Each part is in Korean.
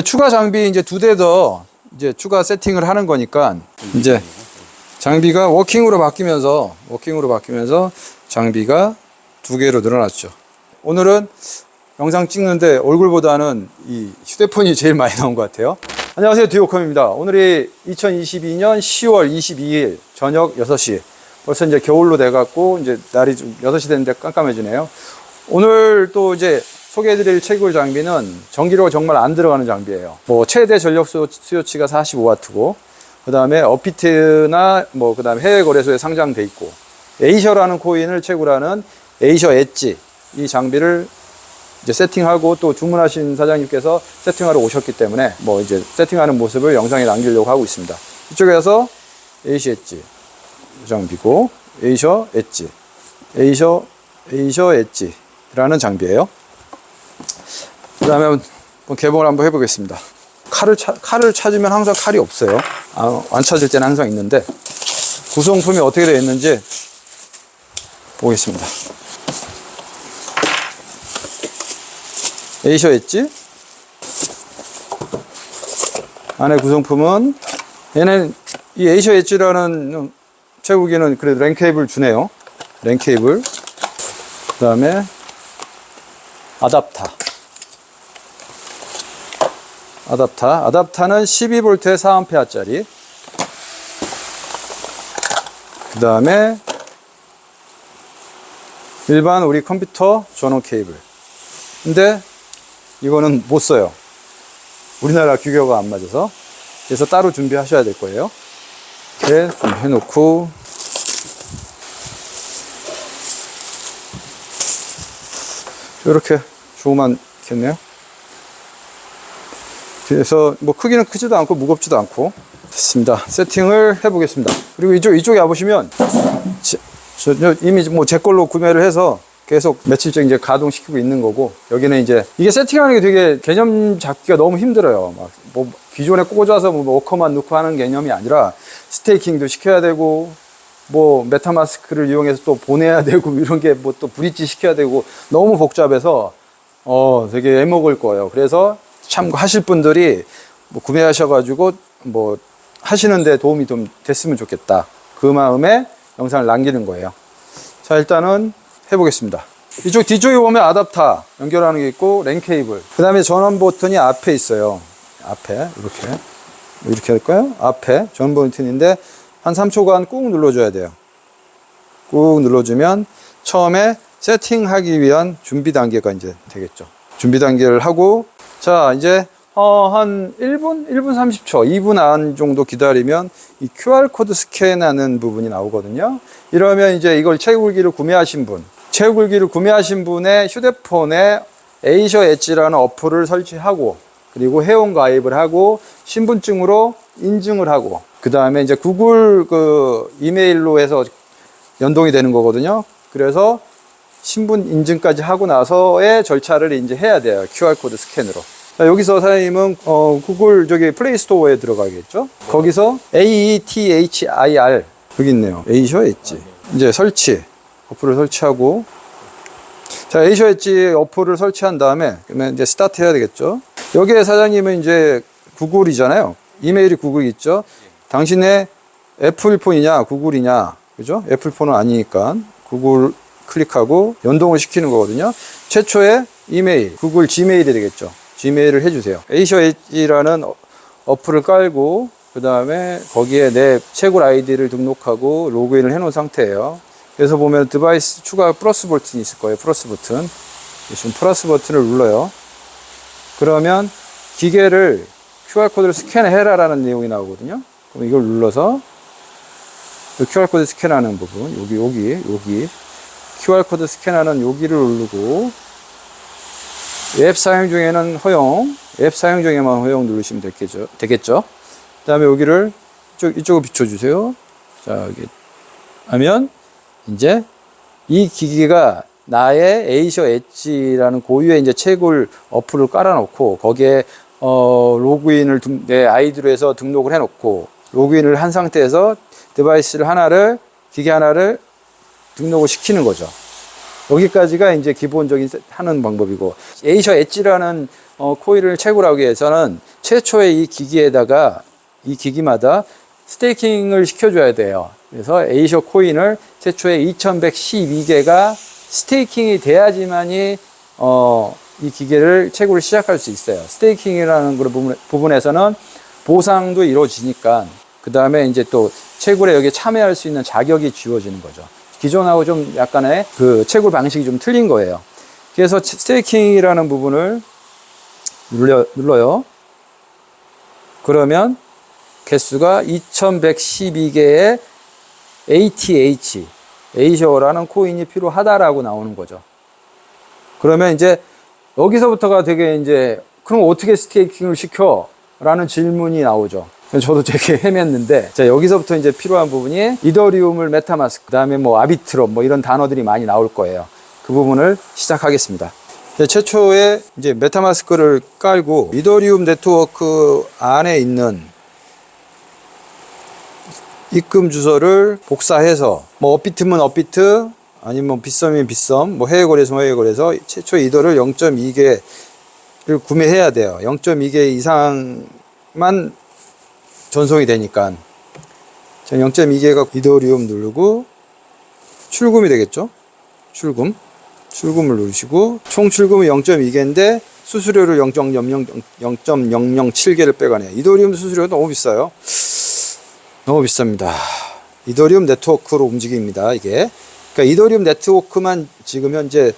추가 장비 이제 2대 더 이제 추가 세팅을 하는 거니까 이제 장비가 워킹으로 바뀌면서 장비가 2개로 늘어났죠. 오늘은 영상 찍는데 얼굴보다는 이 휴대폰이 제일 많이 나온 것 같아요. 안녕하세요, 듀오컴입니다. 오늘이 2022년 10월 22일 저녁 6시. 벌써 이제 겨울로 돼갖고 이제 날이 좀 6시 됐는데 깜깜해지네요. 오늘 또 이제 소개해드릴 채굴 장비는 전기료가 정말 안 들어가는 장비예요. 뭐 최대 전력 수요치가 45W고, 그 다음에 업피트나 뭐 그 다음에 해외 거래소에 상장돼 있고, 에이셔라는 코인을 채굴하는 에이셔 엣지 이 장비를 이제 세팅하고 또 주문하신 사장님께서 세팅하러 오셨기 때문에 뭐 이제 세팅하는 모습을 영상에 남기려고 하고 있습니다. 이쪽에서 에이셔 엣지 장비고, 에이셔 엣지라는 장비예요. 그 다음에 한번 개봉을 한번 해보겠습니다. 칼을 찾으면 항상 칼이 없어요. 안 찾을 때는 항상 있는데, 구성품이 어떻게 되어 있는지 보겠습니다. 에이셔 엣지 안에 구성품은, 얘는 이 에이셔 엣지라는 채굴기는 그래도 랜 케이블 주네요. 랜 케이블. 그 다음에 아답타는 12V에 4A짜리. 그 다음에 일반 우리 컴퓨터 전원 케이블. 근데 이거는 못 써요. 우리나라 규격과 안 맞아서. 그래서 따로 준비하셔야 될 거예요. 이렇게 해놓고, 이렇게 조그만 겠네요. 그래서 뭐 크기는 크지도 않고 무겁지도 않고 됐습니다. 세팅을 해보겠습니다. 그리고 이쪽에 와보시면 이미 뭐 제 걸로 구매를 해서 계속 며칠째 이제 가동시키고 있는 거고, 여기는 이제 이게 세팅하는 게 되게 개념 잡기가 너무 힘들어요. 막 뭐 기존에 꽂아서 뭐 워커만 넣고 하는 개념이 아니라 스테이킹도 시켜야 되고, 뭐 메타마스크를 이용해서 또 보내야 되고, 이런 게 뭐 또 브릿지 시켜야 되고, 너무 복잡해서 되게 애먹을 거예요. 그래서 참고하실 분들이 뭐 구매하셔가지고 뭐 하시는데 도움이 좀 됐으면 좋겠다, 그 마음에 영상을 남기는 거예요. 자, 일단은 해보겠습니다. 이쪽 뒤쪽에 보면 아답터 연결하는 게 있고, 랜 케이블, 그 다음에 전원 버튼이 앞에 있어요. 앞에 이렇게 할까요? 앞에 전원 버튼인데 한 3초간 꾹 눌러줘야 돼요. 꾹 눌러주면 처음에 세팅하기 위한 준비 단계가 이제 되겠죠. 준비 단계를 하고, 자, 이제 한 1분 30초, 2분 안 정도 기다리면 이 QR코드 스캔하는 부분이 나오거든요. 이러면 이제 이걸 채굴기를 구매하신 분의 휴대폰에 에이셔 엣지라는 어플을 설치하고, 그리고 회원 가입을 하고, 신분증으로 인증을 하고, 그 다음에 이제 구글 그 이메일로 해서 연동이 되는 거거든요. 그래서 신분 인증까지 하고 나서의 절차를 이제 해야 돼요. QR코드 스캔으로. 자, 여기서 사장님은 구글 플레이 스토어에 들어가겠죠. 거기서 AETHIR 여기 있네요. 에이셔 엣지. 이제 어플을 설치하고, 자, 에이셔 엣지 어플을 설치한 다음에 그러면 이제 스타트 해야 되겠죠. 여기에 사장님은 이제 구글이잖아요. 이메일이 구글 있죠. 당신의 애플폰이냐 구글이냐, 그죠? 애플폰은 아니니까 구글 클릭하고 연동을 시키는 거거든요. 최초의 이메일, 구글 지메일이 되겠죠. 지메일을 해주세요. 에이셔 엣지라는 어플을 깔고, 그 다음에 거기에 내 채굴 아이디를 등록하고 로그인을 해놓은 상태예요. 그래서 보면 디바이스 추가 플러스 버튼이 있을 거예요. 플러스 버튼. 지금 플러스 버튼을 눌러요. 그러면 기계를 QR코드를 스캔해라 라는 내용이 나오거든요. 그럼 이걸 눌러서 QR코드 스캔하는 부분, 여기 QR코드 스캔하는 여기를 누르고, 앱 사용 중에는 허용, 앱 사용 중에만 허용 누르시면 되겠죠. 그 다음에 여기를 이쪽을 비춰주세요. 자, 여기 하면 이제 이 기기가 나의 에이셔 엣지라는 고유의 이제 채굴 어플을 깔아놓고, 거기에 로그인을 내 아이디로 해서 등록을 해놓고, 로그인을 한 상태에서 기계 하나를 등록을 시키는 거죠. 여기까지가 이제 기본적인 하는 방법이고, 에이셔 엣지라는 코일을 채굴하기 위해서는 최초의 이 기기에다가 이 기기마다 스테이킹을 시켜줘야 돼요. 그래서 에이셔 코인을 최초에 2112개가 스테이킹이 돼야지만이 이 기계를 채굴을 시작할 수 있어요. 스테이킹이라는 부분에서는 보상도 이루어지니까, 그 다음에 이제 또 채굴에 여기에 참여할 수 있는 자격이 주어지는 거죠. 기존하고 좀 약간의 그 채굴 방식이 좀 틀린 거예요. 그래서 스테이킹이라는 부분을 눌러요. 그러면 개수가 2112개의 ATH, 에이셔라는 코인이 필요하다라고 나오는 거죠. 그러면 이제 여기서부터가 되게 이제, 그럼 어떻게 스테이킹을 시켜? 라는 질문이 나오죠. 저도 되게 헤맸는데, 자, 여기서부터 이제 필요한 부분이 이더리움을 메타마스크, 그 다음에 뭐 아비트럼, 뭐 이런 단어들이 많이 나올 거예요. 그 부분을 시작하겠습니다. 최초에 이제 메타마스크를 깔고 이더리움 네트워크 안에 있는 입금 주소를 복사해서, 뭐 업비트면 업비트, 아니면 빗썸이면 빗썸, 뭐 해외거래소 해외거래소, 최초 이더를 0.2개를 구매해야 돼요. 0.2개 이상만 전송이 되니까. 0.2개가 이더리움 누르고 출금이 되겠죠. 출금을 누르시고, 총 출금은 0.2개인데 수수료를 0.007개를 빼가네요. 이더리움 수수료가 너무 비싸요. 너무 비쌉니다. 이더리움 네트워크로 움직입니다, 이게. 그러니까 이더리움 네트워크만 지금 현재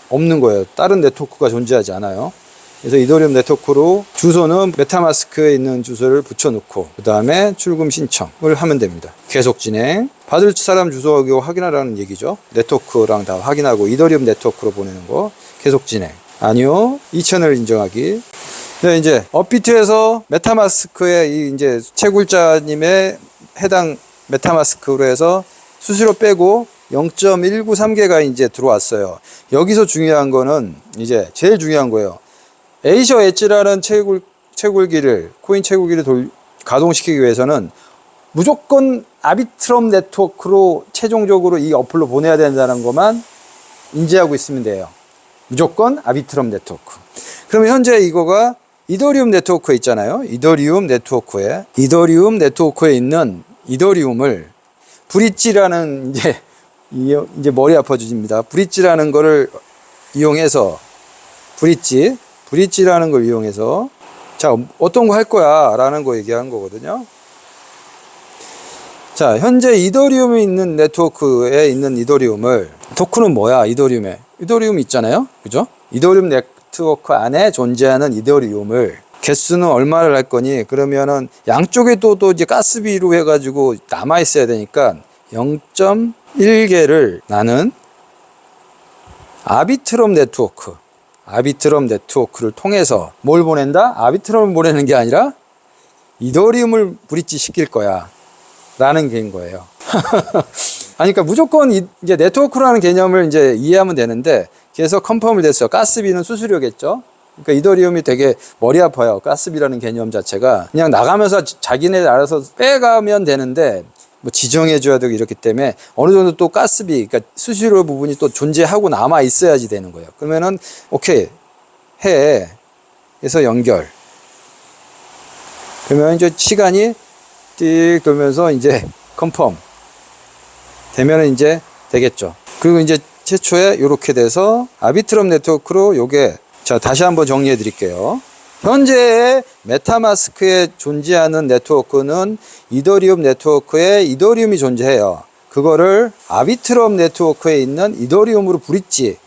없는 거예요. 다른 네트워크가 존재하지 않아요. 그래서 이더리움 네트워크로 주소는 메타마스크에 있는 주소를 붙여놓고, 그 다음에 출금 신청을 하면 됩니다. 계속 진행. 받을 사람 주소 확인하라는 얘기죠. 네트워크랑 다 확인하고 이더리움 네트워크로 보내는 거. 계속 진행. 아니요. 2000을 인정하기. 네, 이제 업비트에서 메타마스크에 이 이제 채굴자님의 해당 메타마스크로 해서 수수료 빼고 0.193개가 이제 들어왔어요. 여기서 중요한 거는 이제 제일 중요한 거예요. 에이셔 엣지라는 채굴기를, 코인 채굴기를 가동시키기 위해서는 무조건 아비트럼 네트워크로 최종적으로 이 어플로 보내야 된다는 것만 인지하고 있으면 돼요. 무조건 아비트럼 네트워크. 그러면 현재 이거가 이더리움 네트워크에 있잖아요. 이더리움 네트워크에 있는 이더리움을 브릿지라는 이제 머리 아파집니다. 브릿지라는 거를 이용해서 브릿지라는 걸 이용해서, 자, 어떤 거 할 거야 라는 거 얘기한 거거든요. 자, 현재 이더리움이 있는 네트워크에 있는 이더리움을, 토큰은 뭐야? 이더리움 있잖아요, 그죠? 이더리움 네트워크 안에 존재하는 이더리움을 개수는 얼마를 할 거니? 그러면은 양쪽에 또 이제 가스비로 해가지고 남아 있어야 되니까 0.1개를 나는 아비트럼 네트워크를 통해서 뭘 보낸다? 아비트럼을 보내는 게 아니라 이더리움을 브릿지 시킬 거야 라는 게인 거예요. 아니, 그러니까 무조건 이제 네트워크라는 개념을 이제 이해하면 되는데, 그래서 컨펌을 됐어요. 가스비는 수수료겠죠. 그러니까 이더리움이 되게 머리 아파요. 가스비라는 개념 자체가 그냥 나가면서 자기네 알아서 빼가면 되는데, 뭐 지정해줘야 되고 이렇기 때문에 어느 정도 또 가스비, 그러니까 수수료 부분이 또 존재하고 남아 있어야지 되는 거예요. 그러면은 오케이 해. 그래서 연결. 그러면 이제 시간이 띡 돌면서 이제 컨펌 되면은 이제 되겠죠. 그리고 이제 최초에 이렇게 돼서 아비트럼 네트워크로 요게, 자, 다시 한번 정리해 드릴게요. 현재의 메타마스크에 존재하는 네트워크는 이더리움 네트워크에 이더리움이 존재해요. 그거를 아비트럼 네트워크에 있는 이더리움으로 브릿지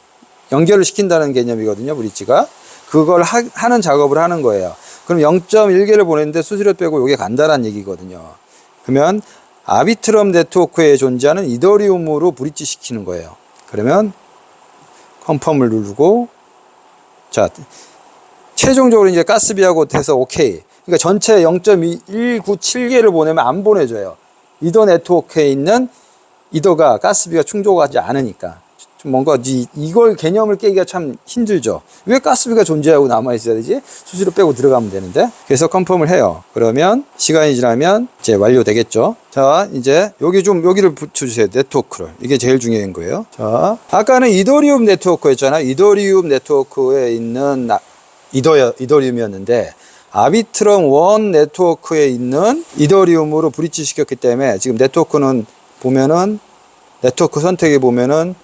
연결을 시킨다는 개념이거든요. 브릿지가 그걸 하는 작업을 하는 거예요. 그럼 0.1개를 보냈는데 수수료 빼고 이게 간다는 얘기거든요. 그러면 아비트럼 네트워크에 존재하는 이더리움으로 브릿지 시키는 거예요. 그러면 컨펌을 누르고, 자, 최종적으로 이제 가스비하고 돼서 오케이. 그러니까 전체 0.197개를 보내면 안 보내줘요. 이더 네트워크에 있는 이더가 가스비가 충족하지 않으니까. 좀 뭔가 이걸 개념을 깨기가 참 힘들죠. 왜 가스비가 존재하고 남아있어야 되지? 수수료 빼고 들어가면 되는데. 그래서 컨펌을 해요. 그러면 시간이 지나면 이제 완료되겠죠. 자, 이제 여기를 붙여주세요. 네트워크를. 이게 제일 중요한 거예요. 자, 아까는 이더리움 네트워크였잖아요. 이더리움 네트워크에 있는 이더리움이었는데 아비트럼 1 네트워크에 있는 이더리움으로 브릿지 시켰기 때문에 지금 네트워크는 보면은 네트워크 선택에 보면은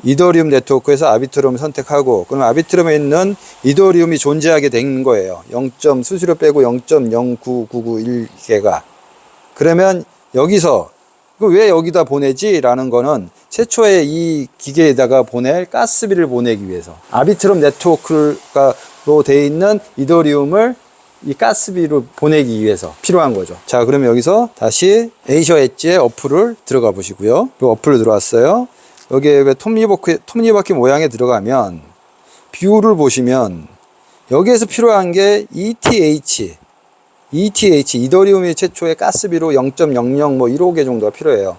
이더리움 네트워크에서 아비트럼을 선택하고 그러면 아비트럼에 있는 이더리움이 존재하게 된 거예요. 수수료 빼고 0.09991개가. 그러면 여기서 왜 여기다 보내지? 라는 거는 최초에 이 기계에다가 보낼 가스비를 보내기 위해서 아비트럼 네트워크로 되어 있는 이더리움을 이 가스비로 보내기 위해서 필요한 거죠. 자, 그러면 여기서 다시 에이셔 엣지의 어플을 들어가 보시고요. 이 어플을 들어왔어요. 여기에 톱니바퀴 모양에 들어가면 뷰를 보시면 여기에서 필요한 게 ETH 이더리움이 최초의 가스비로 0.00 뭐 1호개 정도가 필요해요.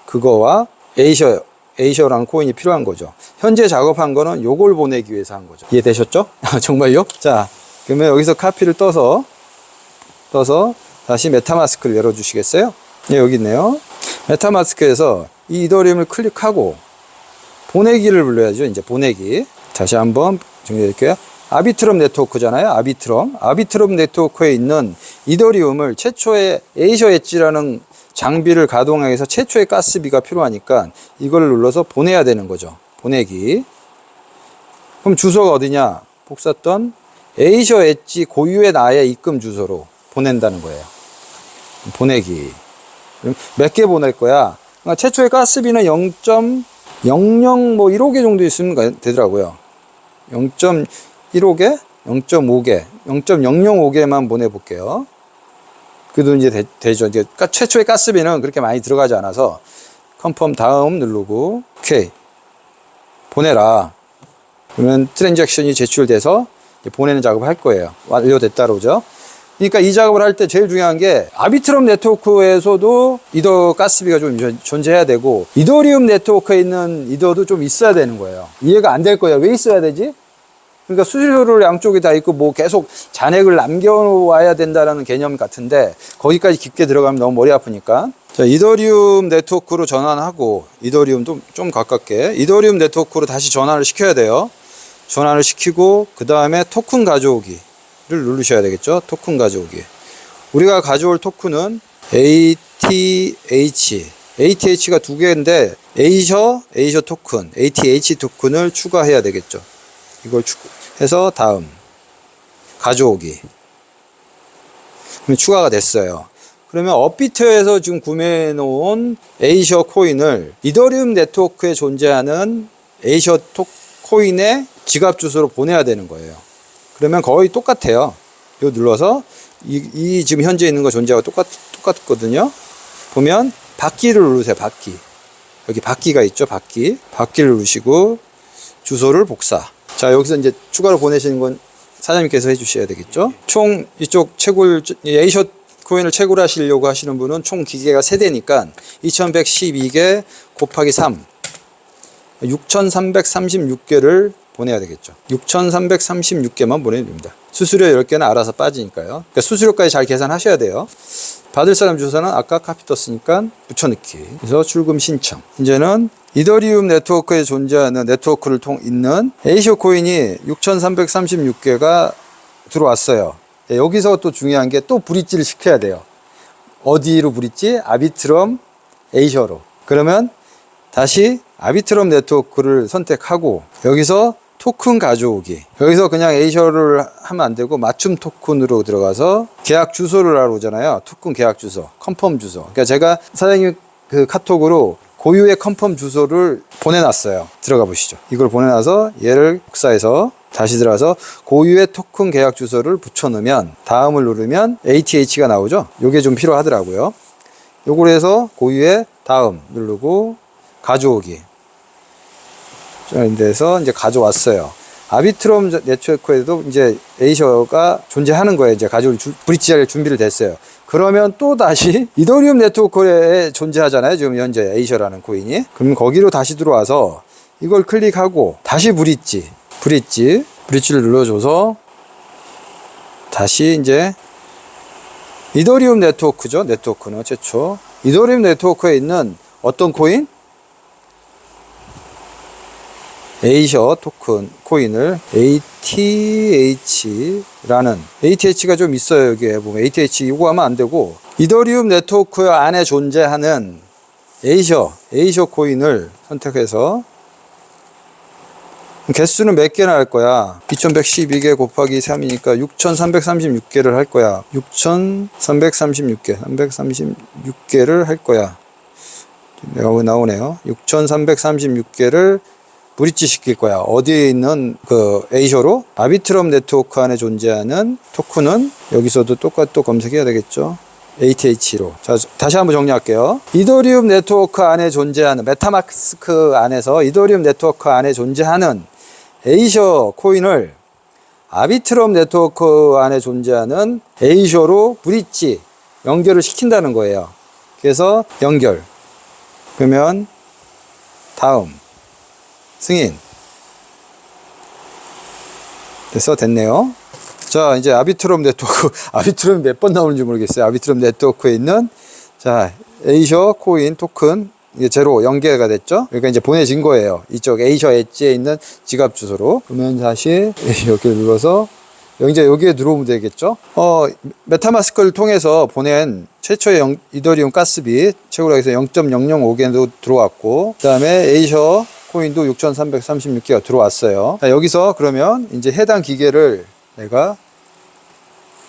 그거와 에이셔라는 코인이 필요한 거죠. 현재 작업한 거는 요걸 보내기 위해서 한 거죠. 이해되셨죠? 정말요? 자, 그러면 여기서 카피를 떠서 다시 메타마스크를 열어주시겠어요? 네, 여기 있네요. 메타마스크에서 이 이더리움을 클릭하고 보내기를 불러야죠. 이제 보내기. 다시 한번 정리해드릴게요. 아비트럼 네트워크잖아요. 아비트럼 네트워크에 있는 이더리움을 최초의 에이셔 엣지라는 장비를 가동하기 위해서 최초의 가스비가 필요하니까 이걸 눌러서 보내야 되는 거죠. 보내기. 그럼 주소가 어디냐? 복사던 에이셔 엣지 고유의 나의 입금 주소로 보낸다는 거예요. 보내기. 몇 개 보낼 거야? 그러니까 최초의 가스비는 0.00 뭐 1호개 정도 있으면 되더라고요. 0.15개? 0.5개? 0.005개만 보내볼게요. 그래도 이제 되죠. 이제 최초의 가스비는 그렇게 많이 들어가지 않아서 컨펌 다음 누르고 오케이. 보내라. 그러면 트랜잭션이 제출돼서 보내는 작업을 할 거예요. 완료됐다 그러죠. 그러니까 이 작업을 할 때 제일 중요한 게 아비트럼 네트워크에서도 이더 가스비가 좀 존재해야 되고 이더리움 네트워크에 있는 이더도 좀 있어야 되는 거예요. 이해가 안 될 거예요. 왜 있어야 되지? 그러니까 수수료를 양쪽에 다 있고 뭐 계속 잔액을 남겨와야 된다라는 개념 같은데 거기까지 깊게 들어가면 너무 머리 아프니까. 자, 이더리움 네트워크로 전환하고 이더리움도 좀 가깝게 이더리움 네트워크로 다시 전환을 시켜야 돼요. 전환을 시키고 그 다음에 토큰 가져오기를 누르셔야 되겠죠. 토큰 가져오기. 우리가 가져올 토큰은 ATH가 두 개인데 에이셔 토큰, ATH 토큰을 추가해야 되겠죠. 이걸 해서 다음 가져오기. 그럼 추가가 됐어요. 그러면 업비트에서 지금 구매해 놓은 에이셔 코인을 이더리움 네트워크에 존재하는 에이셔 코인의 지갑 주소로 보내야 되는 거예요. 그러면 거의 똑같아요. 이거 눌러서 이 지금 현재 있는 거 존재하고 똑같거든요. 보면 받기를 누르세요. 받기. 여기 받기가 있죠. 받기를 누르시고 주소를 복사. 자, 여기서 이제 추가로 보내시는 건 사장님께서 해주셔야 되겠죠. 총 이쪽 에이셔 코인을 채굴 하시려고 하시는 분은 총 기계가 3대니까 2112개 곱하기 3 6336개를 보내야 되겠죠. 6336개만 보내면 됩니다. 수수료 10개는 알아서 빠지니까요. 그러니까 수수료까지 잘 계산하셔야 돼요. 받을 사람 주소는 아까 카피 떴으니까 붙여넣기. 그래서 출금 신청. 이제는 이더리움 네트워크에 존재하는 네트워크를 있는 에이셔 코인이 6336개가 들어왔어요. 여기서 또 중요한 게 또 브릿지를 시켜야 돼요. 어디로 브릿지? 아비트럼 에이셔로. 그러면 다시 아비트럼 네트워크를 선택하고 여기서 토큰 가져오기. 여기서 그냥 에이셔를 하면 안 되고 맞춤 토큰으로 들어가서 계약 주소를 알아오잖아요. 토큰 계약 주소, 컨펌 주소. 그러니까 제가 사장님 그 카톡으로 고유의 컨펌 주소를 보내놨어요. 들어가 보시죠. 이걸 보내놔서 얘를 복사해서 다시 들어가서 고유의 토큰 계약 주소를 붙여넣으면 다음을 누르면 ATH가 나오죠. 요게 좀 필요하더라고요. 요걸 해서 고유의 다음 누르고 가져오기. 데서 이제 가져왔어요. 아비트럼 네트워크에도 이제 에이셔가 존재하는 거예요. 이제 가져올 브릿지할 준비를 됐어요. 그러면 또 다시 이더리움 네트워크에 존재하잖아요. 지금 현재 에이셔라는 코인이. 그럼 거기로 다시 들어와서 이걸 클릭하고 다시 브릿지를 눌러줘서 다시 이제 이더리움 네트워크죠. 네트워크는 최초 이더리움 네트워크에 있는 어떤 코인? 에이셔 토큰 코인을 ATH가 좀 있어요. 여기에 보면 ATH 이거 하면 안 되고 이더리움 네트워크 안에 존재하는 에이셔 코인을 선택해서 개수는 몇 개나 할 거야? 2112개 곱하기 3이니까 6336개를 할 거야. 336개를 할 거야. 내가 나오네요. 6336개를 브릿지 시킬 거야. 어디에 있는 그 에이셔로? 아비트럼 네트워크 안에 존재하는 토큰은 여기서도 똑같이 검색해야 되겠죠. ATH로. 자, 다시 한번 정리할게요. 이더리움 네트워크 안에 존재하는, 메타마스크 안에서 이더리움 네트워크 안에 존재하는 에이셔 코인을 아비트럼 네트워크 안에 존재하는 에이셔로 브릿지 연결을 시킨다는 거예요. 그래서 연결. 그러면 다음 승인. 됐네요. 자, 이제 아비트럼 네트워크, 아비트럼이 몇 번 나오는지 모르겠어요. 아비트럼 네트워크에 있는, 자, 에이셔 코인 토큰, 이게 제로 연계가 됐죠? 그러니까 이제 보내진 거예요. 이쪽 에이셔 엣지에 있는 지갑 주소로. 그러면 다시 여기 눌러서, 이제 여기에 들어오면 되겠죠? 메타마스크를 통해서 보낸 최초의 이더리움 가스비, 최고로 해서 0.005개도 들어왔고, 그 다음에 에이셔 코인도 6336개가 들어왔어요. 자, 여기서 그러면 이제 해당 기계를 내가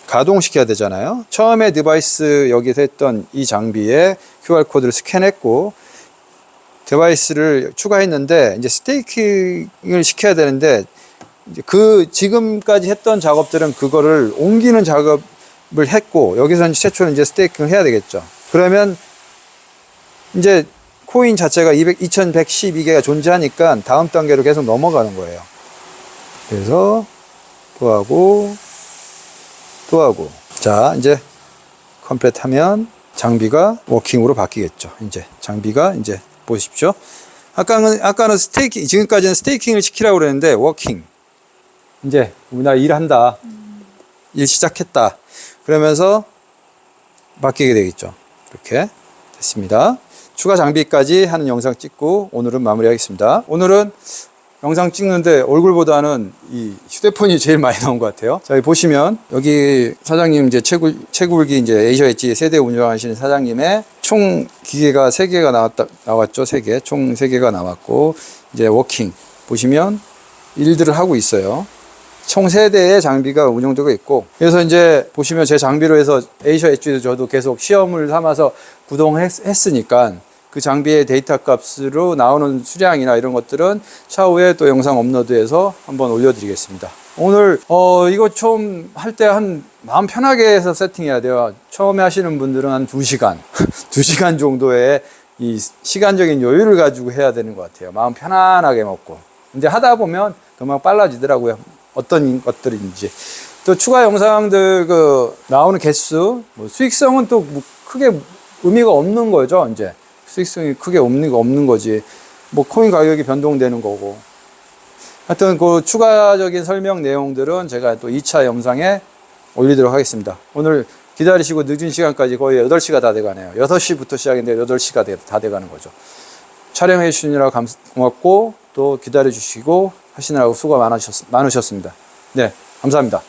가동시켜야 되잖아요. 처음에 디바이스 여기서 했던 이 장비에 QR코드를 스캔했고 디바이스를 추가했는데 이제 스테이킹을 시켜야 되는데 이제 그 지금까지 했던 작업들은 그거를 옮기는 작업을 했고 여기서 최초는 이제 스테이킹을 해야 되겠죠. 그러면 이제 코인 자체가 2112개가 존재하니까 다음 단계로 계속 넘어가는 거예요. 그래서 또 하고 자 이제 컴플레트 하면 장비가 워킹으로 바뀌겠죠. 이제 장비가 이제 보십시오. 아까는 스테이킹, 지금까지는 스테이킹을 시키라고 그랬는데 워킹. 이제 우리나라 일한다. 일 시작했다. 그러면서 바뀌게 되겠죠. 이렇게 됐습니다. 추가 장비까지 하는 영상 찍고 오늘은 마무리하겠습니다. 오늘은 영상 찍는데 얼굴보다는 이 휴대폰이 제일 많이 나온 것 같아요. 자, 여기 보시면 여기 사장님 이제 채굴기 이제 에이셔 엣지 세대 운영하시는 사장님의 총 기계가 3개가 나왔죠. 3개. 총 3개가 나왔고 이제 워킹 보시면 일들을 하고 있어요. 총 3대의 장비가 운영되고 있고 그래서 이제 보시면 제 장비로 해서 에이셔 엣지도 저도 계속 시험을 삼아서 구동했으니까 그 장비의 데이터 값으로 나오는 수량이나 이런 것들은 차후에 또 영상 업로드해서 한번 올려드리겠습니다. 오늘 이거 처음 할 때 한 마음 편하게 해서 세팅해야 돼요. 처음에 하시는 분들은 한 2시간 2시간 정도의 이 시간적인 여유를 가지고 해야 되는 것 같아요. 마음 편안하게 먹고. 근데 하다 보면 금방 빨라지더라고요. 어떤 것들인지. 또 추가 영상들 나오는 개수, 수익성은 또 크게 의미가 없는 거죠. 이제 수익성이 크게 없는 거지. 코인 가격이 변동되는 거고. 하여튼 그 추가적인 설명 내용들은 제가 또 2차 영상에 올리도록 하겠습니다. 오늘 기다리시고 늦은 시간까지 거의 8시가 다 돼가네요. 6시부터 시작인데 8시가 다 돼가는 거죠. 촬영해 주시느라 고맙고 또 기다려 주시고 하시느라고 수고 많으셨습니다. 네, 감사합니다.